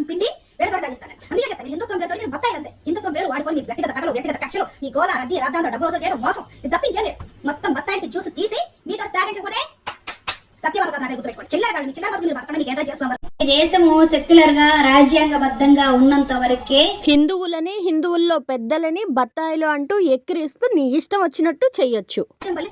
పిండి వేడతో తగ్గిస్తాను. అందుకే చెప్తాను, హిందుత్వం పేరుతో మీరు బత్తాయిలు అంతే. హిందుత్వం పేరు వాడుకొని వ్యక్తిగత కథలు, వ్యక్తిగత కక్షలు, ఈ గోదా రద్దీ రాద్దాంతో డబ్బులు వసూలు చేయడం మోసం. ఇది తప్ప ఇంకేం లేదు. మొత్తం బత్తాయికి జ్యూస్ తీసి మీతో తాగించకపోతే సత్యవాద గుర్తుపెట్టుకోండి. చిల్లర కాదు, చిల్లర బతుకు మీరు బతకండి, మీకు ఏంటో చేసుకోవాలి. దేశము సెక్యులర్ గా రాజ్యాంగబద్ధంగా ఉన్నంత వరకే హిందువులని, హిందువుల్లో పెద్దలని బత్తాయిలు అంటూ ఎక్కిరిస్తూ నీ ఇష్టం వచ్చినట్టు చెయ్యొచ్చు.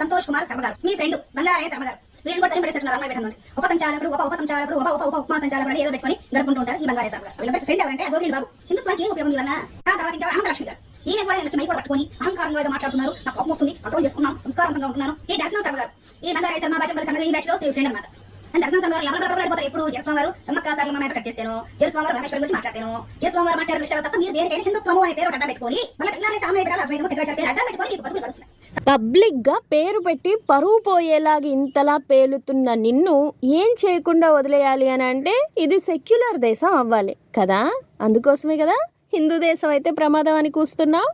సంతోష్ కుమార్ శర్మ గారు, మీ ఫ్రెండ్ బంగారయ్య శర్మ గారు, వీళ్ళు కూడా పడేస్తున్నారు. అమ్మాయి పెట్టండి, ఉప సంచాలకుడు, ఉప సంచాలకుడు, ఉప సంచాలకుడు ఏదో పెట్టుకొని గడుపుకుంటూ ఉంటారు. ఈ బంగారయ్య శర్మ గారు వీళ్ళందరికీ ఫ్రెండ్ ఎవరంటే అదోగిరి బాబు. హిందుత్వానికి ఏం ఉపయోగం ఇవన్న? ఆ తర్వాత ఇంకా అనంతలక్ష్మి గారు, ఈయన కూడా నేను మై కూడా పట్టుకొని అహంకారంగా ఏదో మాట్లాడుతున్నారు. నాకు కోపం వస్తుంది, కంట్రోల్ చేసుకున్నాను, సంస్కారవంతంగా ఉంటున్నాను. ఈ దర్శనం శర్మ గారు, ఈ బంగారయ్య శర్మ బాచంపల్లి శర్మ ఈ బ్యాచ్ లో ఫ్రెండ్ అనమాట. దర్శనం శర్మ గారు ఎవరు పడిపోతారు. ఎప్పుడు జలస్వామి గారు సమ్మక్క సార్లు మాట కట్ చేస్తాను, జలస్వామి గారు రామేశ్వరం గురించి మాట్లాడతాను, జలస్వామి గారు మాట్లాడే విషయాలు తప్ప మీరు దేనికైనా హిందుత్వము అనే పేరు అడ్డం పెట్టుకొని పబ్లిక్ గా పేరు పెట్టి పరువు పోయేలాగా ఇంతలా పేలుతున్న నిన్ను ఏం చేయకుండా వదిలేయాలి అని అంటే ఇది సెక్యులర్ దేశం అవ్వాలి కదా. అందుకోసమే కదా హిందూ దేశం అయితే ప్రమాదం అని కూస్తున్నావు.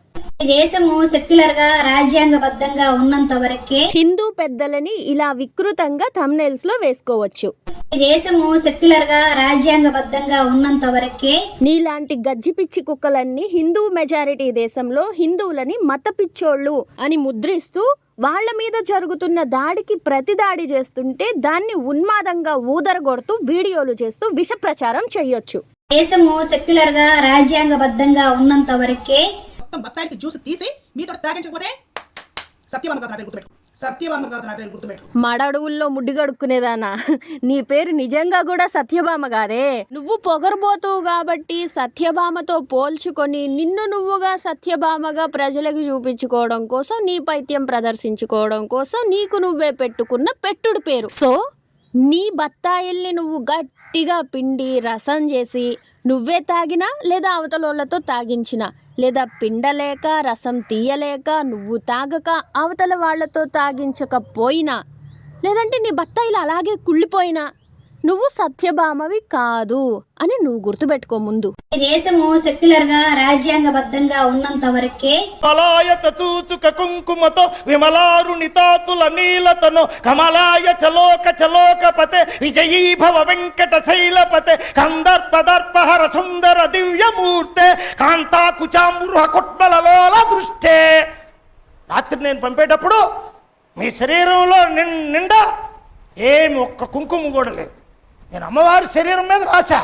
దేశము సెక్యులర్ గా రాజ్యాంగబద్ధంగా ఉన్నంత వరకే హిందూ పెద్దలని ఇలా వికృతంగా థంబ్నెయిల్స్ లో వేసుకోవచ్చు. దేశము సెక్యులర్ గా రాజ్యాంగబద్ధంగా ఉన్నంత వరకే నీలాంటి గజ్జి పిచ్చి కుక్కలన్నీ హిందూ మెజారిటీ దేశంలో హిందువులని మత పిచ్చోళ్ళు అని ముద్రిస్తూ వాళ్ల మీద జరుగుతున్న దాడికి ప్రతిదాడి చేస్తుంటే దాన్ని ఉన్మాదంగా ఊదరగొడుతూ వీడియోలు చేస్తూ విష ప్రచారం చేయొచ్చు. దేశము సెక్యులర్ గా రాజ్యాంగబద్ధంగా ఉన్నంత వరకే బత్తాయికి జ్యూస్ తీసి మీతో తాగించకపోతే సత్యభామ గుర్తుపెట్టు. మడడువుల్లో ముడ్డి గడుక్కునేదానా, నీ పేరు నిజంగా కూడా సత్యభామ కాదే. నువ్వు పొగరబోతువు కాబట్టి సత్యభామతో పోల్చుకొని నిన్ను నువ్వుగా సత్యభామగా ప్రజలకు చూపించుకోవడం కోసం, నీ పైత్యం ప్రదర్శించుకోవడం కోసం నీకు నువ్వే పెట్టుకున్న పెట్టుడు పేరు. సో నీ బత్తాయిల్ని నువ్వు గట్టిగా పిండి రసం చేసి నువ్వే తాగినా లేదా అవతలోళ్ళతో తాగించినా, లేదా పిండలేక రసం తీయలేక నువ్వు తాగక అవతల వాళ్లతో తాగించకపోయినా, లేదంటే నీ బత్తాయిలు అలాగే కుళ్ళిపోయినా నువ్వు సత్యభామవి కాదు అని నువ్వు గుర్తుపెట్టుకో. ముందు దేశము సెక్యులర్ గా రాజ్యాంగబద్ధంగా ఉన్నంత వరకే మలాయత చూచుక కుంకుమతో విమలారుణితాతుల నీలతను కమలాయ చలోక చలోకపతే విజయీభవ వెంకట శైలపతే కందర్పదర్పహర సుందర దివ్యమూర్తే కాంతాకుచామృహ కుట్మలలోల దృష్టే. రాత్రి నేను పంపేటప్పుడు మీ శరీరంలో నిండా ఏమి ఒక్క కుంకుమ కూడా లేదు. నేను అమ్మవారి శరీరం మీద రాశా.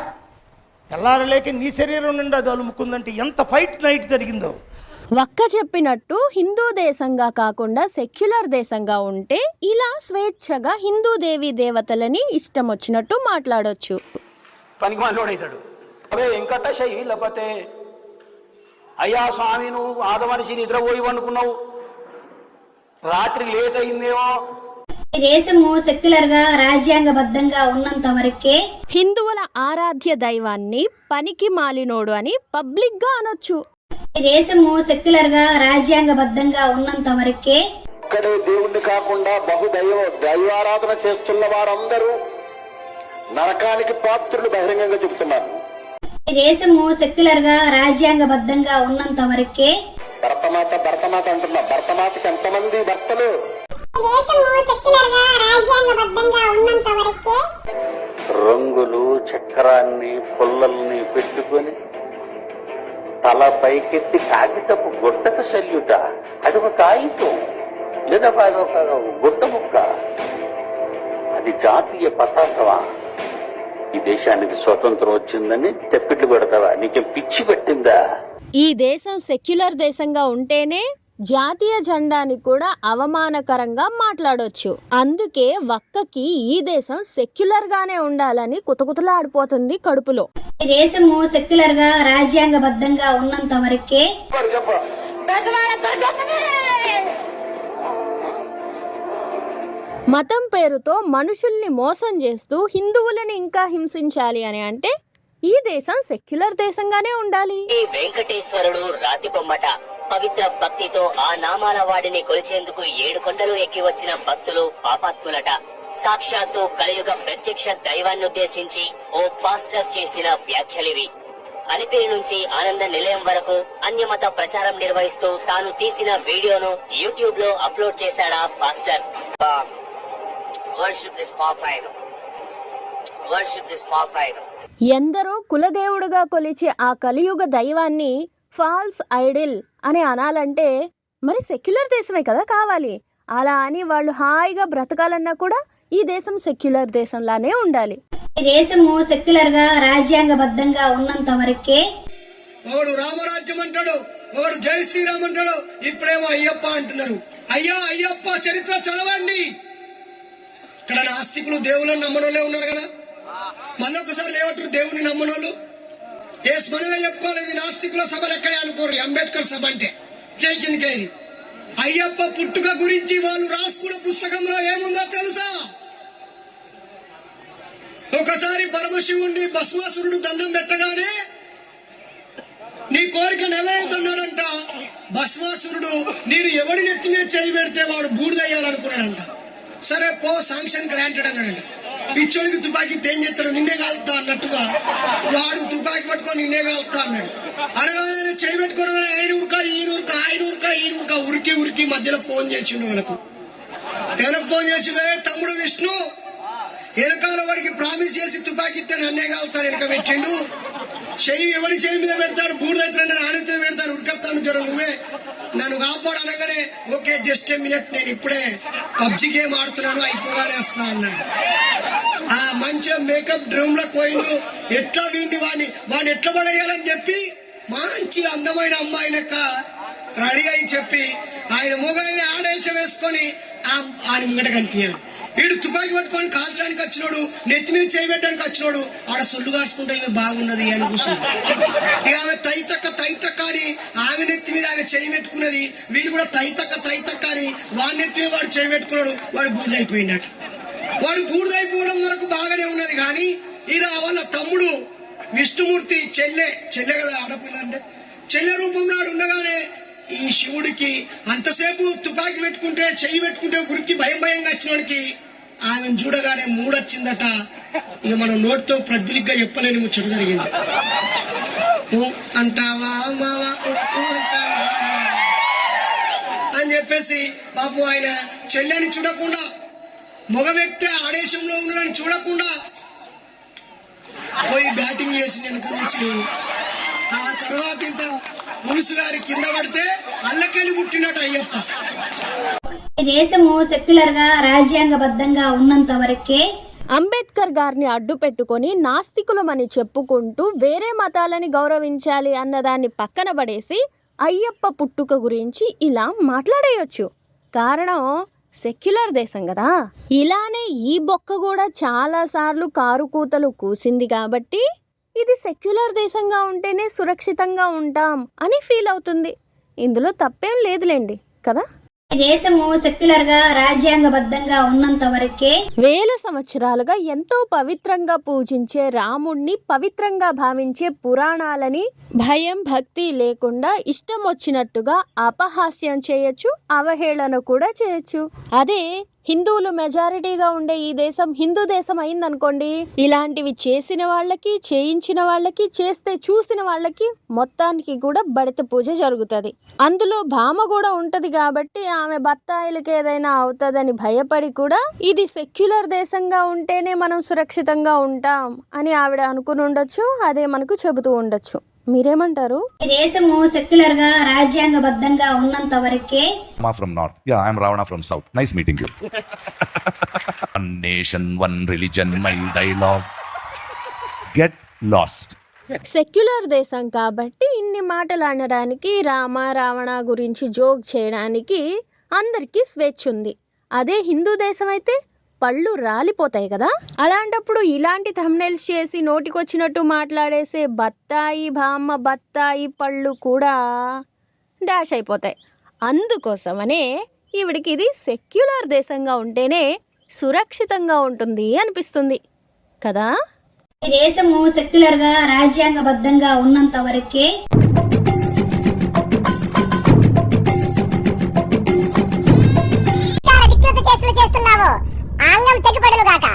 తెల్లారలేక నీ శరీరం నిండా అది అలుముకుందంటే ఎంత ఫైట్ నైట్ జరిగిందో. వక్క చెప్పినట్టు హిందూ దేశంగా కాకుండా సెక్యులర్ దేశంగా ఉంటే ఇలా స్వేచ్ఛగా హిందూ దేవీ దేవతలని ఇష్టం వచ్చినట్టు మాట్లాడొచ్చు. పనికి మనోడైతాడు. అవే వెంకట శైలపతే, అయ్యా స్వామి నువ్వు ఆదమనిషి నిద్రపోయి అనుకున్నావు, రాత్రి లేట్ అయిందేమో. దేశము సెక్యులర్ గా రాజ్యాంగబద్ధంగా ఉన్నంత వరకే హిందువుల ఆరాధ్య దైవాన్ని పనికి మాలినోడు అని పబ్లిక్ గా అనొచ్చు. దేశము సెక్యులర్ గా రాజ్యాంగబద్ధంగా ఉన్నంత వరకే ఇక్కడే దేవుణ్ణి కాకుండా దైవారాధన చేస్తున్న వారందరూ నరకానికి పాత్రులు బహిరంగంగా చెబుతున్నారు. దేశము సెక్యులర్ గా రాజ్యాంగబద్ధంగా ఉన్నంత వరకే భరతమాత అంటున్నా. భరతమాతకి ఎంతమంది భర్తలు? రంగులు చక్రాన్ని పుల్లల్ని పెట్టుకొని తల పైకెత్తి కాగితపు గుడ్డకు సెల్యుట. అది ఒక కాగితం లేదా అదొక గుడ్డ ముక్క. అది జాతీయ పతాకమా? ఈ దేశానికి స్వతంత్రం వచ్చిందని తెప్పిట్లు పెడతావా? నీకేం పిచ్చి పెట్టిందా? ఈ దేశం సెక్యులర్ దేశంగా ఉంటేనే జాతీయ జెండాని కూడా అవమానకరంగా మాట్లాడొచ్చు. అందుకే వక్కకి ఈ దేశం సెక్యులర్ గానే ఉండాలని కుతకుతలాడిపోతుంది కడుపులో. దేశము సెక్యులర్ గా రాజ్యాంగబద్ధంగా ఉన్నంత వరకే మతం పేరుతో మనుషుల్ని మోసం చేస్తూ హిందువులని ఇంకా హింసించాలి అని అంటే ఈ దేశం సెక్యులర్ దేశంగానే ఉండాలి. ఈ వెంకటేశ్వరుడు రాతి బొమ్మట. పవిత్ర భక్తితో ఆ నామాల వాడిని కొలిచేందుకు 7 కొండలు ఎక్కి వచ్చిన భక్తులు పాపాత్ములట. సాక్షాత్తు కలియుగ ప్రత్యక్ష దైవాన్నుద్దేశించి ఓ పాస్టర్ చేసిన వ్యాఖ్యలివి. అలిపిరి నుంచి ఆనంద నిలయం వరకు అన్యమత ప్రచారం నిర్వహిస్తూ తాను తీసిన వీడియోను యూట్యూబ్ లో అప్లోడ్ చేశాడా pastor. worship this false idol. Worship this false idol. ఎందరో కులదేవుడుగా కొలిచే ఆ కలియుగ దైవాన్ని ఫాల్స్ ఐడిల్ అని అనాలంటే మరి సెక్యులర్ దేశమే కదా కావాలి. అలా అని వాళ్ళు హాయిగా బ్రతకాలన్నా కూడా ఈ దేశం సెక్యులర్ దేశంలానే ఉండాలి. ఈ దేశము సెక్యులర్ గా రాజ్యాంగబద్ధంగా ఉన్నంత వరకే ఒకడు రామరాజ్యం అంటాడు, ఒకడు జై శ్రీరామ్ అంటాడు, ఇప్పుడేమో అయ్యప్ప అంటున్నారు. అయ్యా అయ్యప్ప చరిత్ర చదవండి. ఇక్కడ నాస్తికులు దేవుళ్ళని నమ్మనోళ్ళే ఉన్నారు కదా, మళ్ళొకసారి లేవట్రు దేవుని నమ్మనోళ్ళు. మనమే చెప్పుకోలేదు నాస్తికుల సభలు ఎక్కడే అనుకోరు. అంబేద్కర్ సభ అంటే జైకిన్కేరి అయ్యప్ప పుట్టుక గురించి వాళ్ళు రాసుకున్న పుస్తకంలో ఏముందో తెలుసా? ఒకసారి పరమశివుణ్ణి భస్మాసురుడు దండం పెట్టగానే నీ కోరిక నెరవేరుతున్నాడంట. భస్మాసురుడు నేను ఎవడి నెత్తి మీద చేయి పెడితే వాడు బూడిదయ్యాలనుకున్నాడంట. సరే పో, శాంక్షన్ గ్రాంటెడ్ అన్నాడంట. పిచ్చోడికి తుపాకీ తేం చేస్తాడు, నిన్నే కాలుతా అన్నట్టుగా వాడు తుపాకీ పట్టుకొని నిన్నే కాలుతా అన్నాడు. అనగానే చేయి పెట్టుకోవడం ఆయన ఉరక ఈయన ఉరక ఆయన ఉరక ఈయన ఉరక ఉరికి ఉరికి మధ్యలో ఫోన్ చేసిండు. వాళ్ళకు ఎవరికి ఫోన్ చేసిండే? తమ్ముడు విష్ణు వెనకాల వాడికి ప్రామిస్ చేసి తుపాకీ ఇస్తే నన్నే కాలుతాను వెనక పెట్టిండు. చెయ్యి ఎవరి చెయ్యి మీద పెడతాడు, బూడిదైతే ఆడితే పెడతాను, ఉరికెత్తాను జ్వరం నువ్వే నన్ను కాపాడు అనగానే ఓకే జస్ట్ ఏ మినిట్ నేను ఇప్పుడే పబ్జి గేమ్ ఆడుతున్నాను అయిపోగానే వస్తా అన్నాడు. ఆ మంచిగా మేకప్ డ్రూమ్ లో పోయిండు. ఎట్లా వాడిని ఎట్లా పడేయాలని చెప్పి మంచి అందమైన అమ్మాయి లెక్క రెడీ అయి చెప్పి ఆయన మొగాయిని ఆడేంచ వేసుకొని ఆయన ముంగట కనిపించాడు. వీడు తుపాకీ పట్టుకొని కాల్చడానికి వచ్చినోడు, నెత్తి మీద చేయబెట్టడానికి వచ్చినోడు ఆడ సొల్లు కాల్చుకుంటే ఇవి బాగున్నది అని కూర్చున్నాడు. ఇక ఆమె తైతక్క అని ఆమె నెత్తి మీద ఆమె చేయి పెట్టుకున్నది. వీడు కూడా తైతక్క అని వాడి నెత్తి మీద వాడు చేయి పెట్టుకున్నాడు. వాడు బూడిదైపోయినట్టు. వాడు బూడిదైపోవడం వరకు బాగానే ఉన్నది. కానీ ఈయన వాళ్ళ తమ్ముడు విష్ణుమూర్తి చెల్లె కదా ఆడపిల్ల అంటే చెల్లె రూపంలో ఉండగానే ఈ శివుడికి అంతసేపు తుపాకీ పెట్టుకుంటే చెయ్యి పెట్టుకుంటే గురికి భయంగా వచ్చినోడికి ఆమెను చూడగానే మూడొచ్చిందట. ఇక మనం నోటితో ప్రజ్వలిగ్గా చెప్పలేని ముచ్చట జరిగింది. అంటావా మావా అని చెప్పేసి పాపం ఆయన చెల్లెని చూడకుండా, మగ వ్యక్తి ఆదేశంలో ఉన్నాడని చూడకుండా పోయి బ్యాటింగ్ చేసి వెనక నుంచి ఆ తర్వాత ఇంత పులుసు గారి కింద పడితే అల్లకెళ్ళి పుట్టినట్టు అయ్యప్ప. ఈ దేశము సెక్యులర్ గా రాజ్యాంగబద్ధంగా ఉన్నంత వరకే అంబేద్కర్ గారిని అడ్డు పెట్టుకొని నాస్తికులమని చెప్పుకుంటూ వేరే మతాలని గౌరవించాలి అన్నదాన్ని పక్కన పడేసి అయ్యప్ప పుట్టుక గురించి ఇలా మాట్లాడేయొచ్చు. కారణం సెక్యులర్ దేశం కదా. ఇలానే ఈ బొక్క కూడా చాలా సార్లు కారు కూతలు కూసింది కాబట్టి ఇది సెక్యులర్ దేశంగా ఉంటేనే సురక్షితంగా ఉంటాం అని ఫీల్ అవుతుంది. ఇందులో తప్పేం లేదులేండి కదా. ఈ దేశము సెక్యులర్ గా రాజ్యాంగబద్ధంగా ఉన్నంత వరకే వేల సంవత్సరాలుగా ఎంతో పవిత్రంగా పూజించే రాముణ్ణి పవిత్రంగా భావించే పురాణాలని భయం భక్తి లేకుండా ఇష్టం వచ్చినట్టుగా అపహాస్యం చేయొచ్చు, అవహేళన కూడా చేయొచ్చు. అదే హిందువులు మెజారిటీగా ఉండే ఈ దేశం హిందూ దేశం అయిందనుకోండి, ఇలాంటివి చేసిన వాళ్ళకి, చేయించిన వాళ్ళకి, చేస్తే చూసిన వాళ్ళకి మొత్తానికి కూడా బడిత పూజ జరుగుతుంది. అందులో భామ కూడా ఉంటది కాబట్టి ఆమె బత్తాయిలకి ఏదైనా అవుతుందని భయపడి కూడా ఇది సెక్యులర్ దేశంగా ఉంటేనే మనం సురక్షితంగా ఉంటాం అని ఆవిడ అనుకుని ఉండొచ్చు. అదే మనకు చెబుతూ ఉండొచ్చు. మీరేమంటారు? ఈ దేశము సెక్యులర్ గా రాజ్యాంగబద్ధంగా ఉన్నంత వరకే. From north. Yeah, I'm Ravana from south. Nice meeting you. One nation, one religion, my dialogue. Get lost. Secular దేశం కాబట్టి ఇన్ని మాటలు అనడానికి, రావణ గురించి జోక్ చేయడానికి అందరికీ స్వేచ్ఛ ఉంది. అదే హిందూ దేశం అయితే పళ్ళు రాలిపోతాయి కదా. అలాంటప్పుడు ఇలాంటి థంబ్నైల్స్ చేసి నోటికొచ్చినట్టు మాట్లాడేసే బత్తాయి భామ బత్తాయి పళ్ళు కూడా డాష్ అయిపోతాయి. అందుకోసమనే ఈవిడికి ఇది సెక్యులర్ దేశంగా ఉంటేనే సురక్షితంగా ఉంటుంది అనిపిస్తుంది కదా. ఈ దేశము సెక్యులర్ గా రాజ్యాంగబద్ధంగా ఉన్నంత వరకే చేస్తున్నావు ఆంగం తెగిపడను గాక.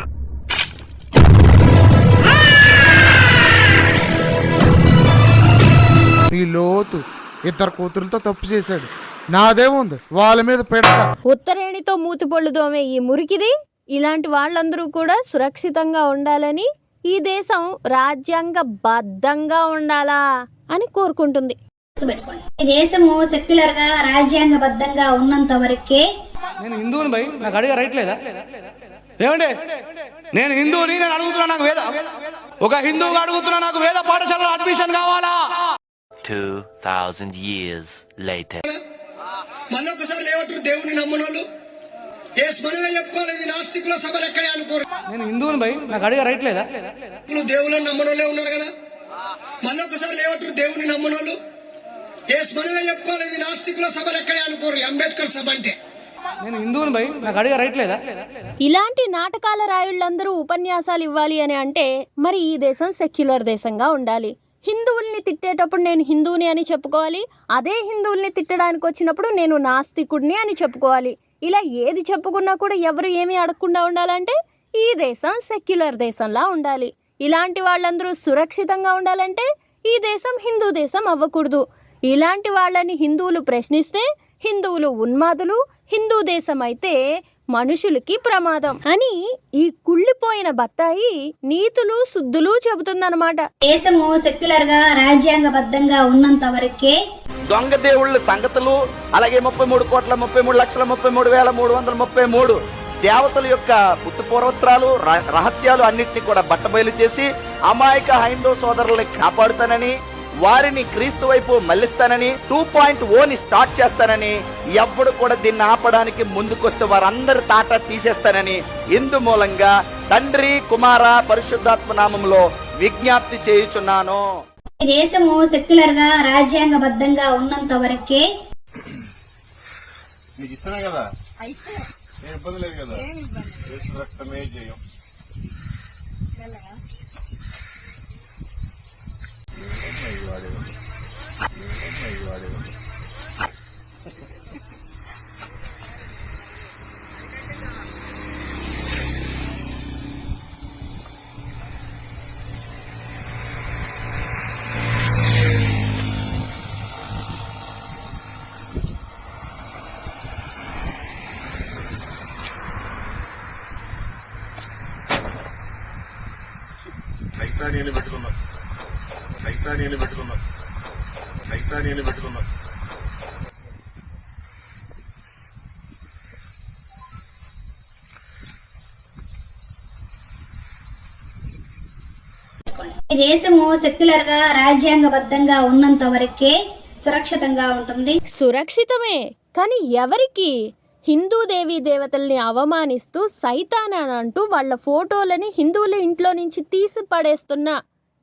ఈ లోతు ఇద్దరు కూతురులతో తప్పు చేశాడు. నాదేముంది వాళ్ళ మీద పెడతా. ఉత్తరేణితో మూతిపళ్ళు దోమే ఈ మురికిది ఇలాంటి వాళ్ళందరూ కూడా సురక్షితంగా ఉండాలని, ఈ దేశం రాజ్యాంగబద్ధంగా ఉండాలా అని కోరుకుంటుంది. గుర్తుపెట్టుకోండి, ఈ దేశము సెక్యులర్ గా రాజ్యాంగబద్ధంగా ఉన్నంత వరకే. నేను హిందువుని భయ్, నాకు అడిగే రైట్ లేదా? ఏమండి, నేను హిందువుని, నేను అడుగుతున్నా, నాకు ఒక హిందువుగా అడుగుతున్నా, నాకు వేద పాఠశాలలో అడ్మిషన్ కావాలా? 2000 years later. మళ్ళొకసారి లేవట్రు దేవుని నమ్మనోళ్ళు మనమే చెప్పుకోలేదు, నాస్తికుల సభలు ఎక్కడ అనుకోరు. నేను హిందువుని భయ్, నాకు అడిగే రైట్ లేదా? దేవుళ్ళని నమ్మనోళ్ళే ఉన్నారు కదా. మళ్ళొకసారి లేవట్రు దేవుని నమ్మనోళ్ళు మనమే చెప్పుకోలేదు, నాస్తికుల సభలు ఎక్కడ అనుకోరు. అంబేద్కర్ సభ అంటే నేను హిందువుని భయ్, నాకు అడిగే రైట్ లేదా? ఇలాంటి నాటకాల రాయుళ్ళందరూ ఉపన్యాసాలు ఇవ్వాలి అని అంటే మరి ఈ దేశం సెక్యులర్ దేశంగా ఉండాలి. హిందువుల్ని తిట్టేటప్పుడు నేను హిందువుని అని చెప్పుకోవాలి, అదే హిందువుల్ని తిట్టడానికి వచ్చినప్పుడు నేను నాస్తికుడిని అని చెప్పుకోవాలి. ఇలా ఏది చెప్పుకున్నా కూడా ఎవరు ఏమీ అడగకుండా ఉండాలంటే ఈ దేశం సెక్యులర్ దేశంలా ఉండాలి. ఇలాంటి వాళ్ళందరూ సురక్షితంగా ఉండాలంటే ఈ దేశం హిందూ దేశం అవ్వకూడదు. ఇలాంటి వాళ్ళని హిందువులు ప్రశ్నిస్తే హిందువులు ఉన్మాదులు, హిందూ దేశం అయితే మనుషులకి ప్రమాదం అని ఈ కుళ్ళిపోయిన బత్తాయి నీతులు శుద్ధులు చెబుతుందన్నమాట. దేశము సెక్యులర్ గా రాజ్యాంగబద్ధంగా ఉన్నంత వరకే దొంగ దేవుళ్ళ సంగతులు, అలాగే 33,33,33,333 దేవతల యొక్క పుట్టు పూర్వత్రాలు, రహస్యాలు అన్నింటినీ కూడా బట్టబయలు చేసి అమాయక హైందవ సోదరుల్ని కాపాడుతానని, వారిని క్రీస్తు వైపు మళ్లిస్తానని, 2.0ని స్టార్ట్ చేస్తానని, ఎవ్వడు కూడా దీన్ని ఆపడానికి ముందుకొస్తే వారందరి తాట తీసేస్తానని ఇందు మూలంగా తండ్రి, కుమార, పరిశుద్ధాత్మ నామములో విజ్ఞప్తి చేయుచున్నాను. ఈ దేశము సెక్యులర్ గా రాజ్యాంగబద్ధంగా ఉన్నంత వరకే. నీకు ఇష్టమే కదా, ఏం ఇబ్బంది లేదు కదా. రక్తమే జయం. సైతాన్ని పెట్టుకున్నా. ఈ దేశము సెక్యులర్ గా రాజ్యాంగబద్ధంగా ఉన్నంత వరకే సురక్షితంగా ఉంటుంది. సురక్షితమే, కానీ ఎవరికి? హిందూ దేవీ దేవతల్ని అవమానిస్తూ సైతాన్ అని అంటూ వాళ్ళ ఫోటోలని హిందువుల ఇంట్లో నుంచి తీసి పడేస్తున్నా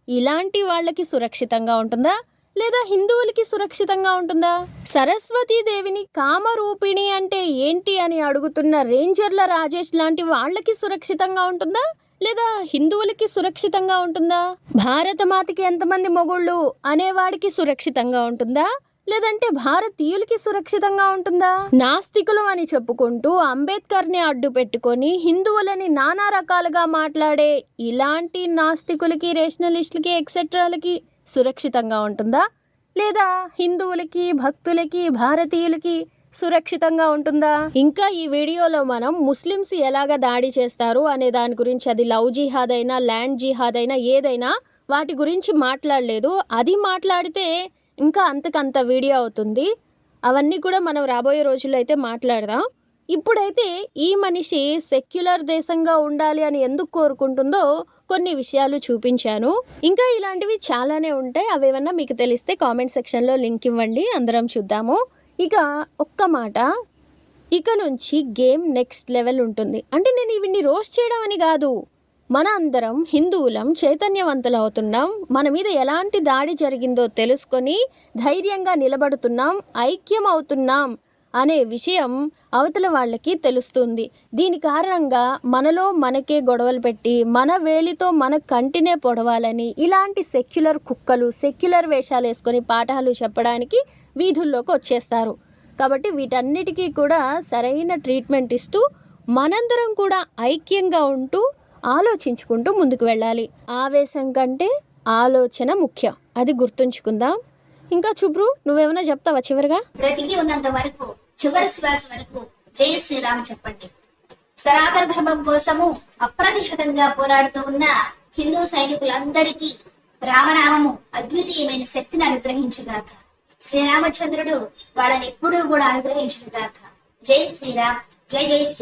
ఇలాంటి వాళ్ళకి సురక్షితంగా ఉంటుందా, లేదా హిందువులకి సురక్షితంగా ఉంటుందా? సరస్వతీదేవిని కామరూపిణి అంటే ఏంటి అని అడుగుతున్న రేంజర్ల రాజేష్ లాంటి వాళ్ళకి సురక్షితంగా ఉంటుందా, లేదా హిందువులకి సురక్షితంగా ఉంటుందా? భారతమాతకి ఎంతమంది మొగుళ్ళు అనేవాడికి సురక్షితంగా ఉంటుందా, లేదంటే భారతీయులకి సురక్షితంగా ఉంటుందా? నాస్తికులు అని చెప్పుకుంటూ అంబేద్కర్ని అడ్డు పెట్టుకొని హిందువులని నానా రకాలుగా మాట్లాడే ఇలాంటి నాస్తికులకి, రేషనలిస్టులకి, ఎక్సెట్రాలకి సురక్షితంగా ఉంటుందా, లేదా హిందువులకి, భక్తులకి, భారతీయులకి సురక్షితంగా ఉంటుందా? ఇంకా ఈ వీడియోలో మనం ముస్లిమ్స్ ఎలాగ దాడి చేస్తారు అనే దాని గురించి, అది లవ్ జిహాద్ అయినా ల్యాండ్ జిహాద్ అయినా ఏదైనా వాటి గురించి మాట్లాడలేదు. అది మాట్లాడితే ఇంకా అంతకంత వీడియో అవుతుంది. అవన్నీ కూడా మనం రాబోయే రోజుల్లో అయితే మాట్లాడదాం. ఇప్పుడైతే ఈ మనిషి సెక్యులర్ దేశంగా ఉండాలి అని ఎందుకు కోరుకుంటుందో కొన్ని విషయాలు చూపించాను. ఇంకా ఇలాంటివి చాలానే ఉంటాయి. అవేమన్నా మీకు తెలిస్తే కామెంట్ సెక్షన్లో లింక్ ఇవ్వండి, అందరం చూద్దాము. ఇక ఒక్క మాట, ఇక నుంచి గేమ్ నెక్స్ట్ లెవెల్ ఉంటుంది. అంటే నేను ఇవన్నీ రోస్ట్ చేయడం అని కాదు, మన అందరం హిందువులం చైతన్యవంతులవుతున్నాం, మన మీద ఎలాంటి దాడి జరిగిందో తెలుసుకొని ధైర్యంగా నిలబడుతున్నాం, ఐక్యం అవుతున్నాం అనే విషయం అవతల వాళ్ళకి తెలుస్తుంది. దీని కారణంగా మనలో మనకే గొడవలు పెట్టి మన వేలితో మన కంటినే పొడవాలని ఇలాంటి సెక్యులర్ కుక్కలు సెక్యులర్ వేషాలు వేసుకొని పాఠాలు చెప్పడానికి వీధుల్లోకి వచ్చేస్తారు. కాబట్టి వీటన్నిటికీ కూడా సరైన ట్రీట్మెంట్ ఇస్తూ మనందరం కూడా ఐక్యంగా ఉంటూ ఆలోచించుకుంటూ ముందుకు వెళ్ళాలి. ఆవేశం కంటే ఆలోచన ముఖ్యం, అది గుర్తుంచుకుందాం. ఇంకా శుభ్రు, నువ్వేమైనా చెప్తావా చివరిగా? బ్రతికి ఉన్నంత వరకు చివరి శ్వాస వరకు జై శ్రీరామ్ చెప్పండి. సనాతన ధర్మం కోసము అప్రతిహతంగా పోరాడుతూ ఉన్న హిందూ సైనికులందరికీ రామనామము అద్వితీయమైన శక్తిని అనుగ్రహించుగాక. శ్రీరామచంద్రుడు వాళ్ళని ఎప్పుడూ కూడా అనుగ్రహించుగాక. జై శ్రీరామ్, జై జై శ్రీ.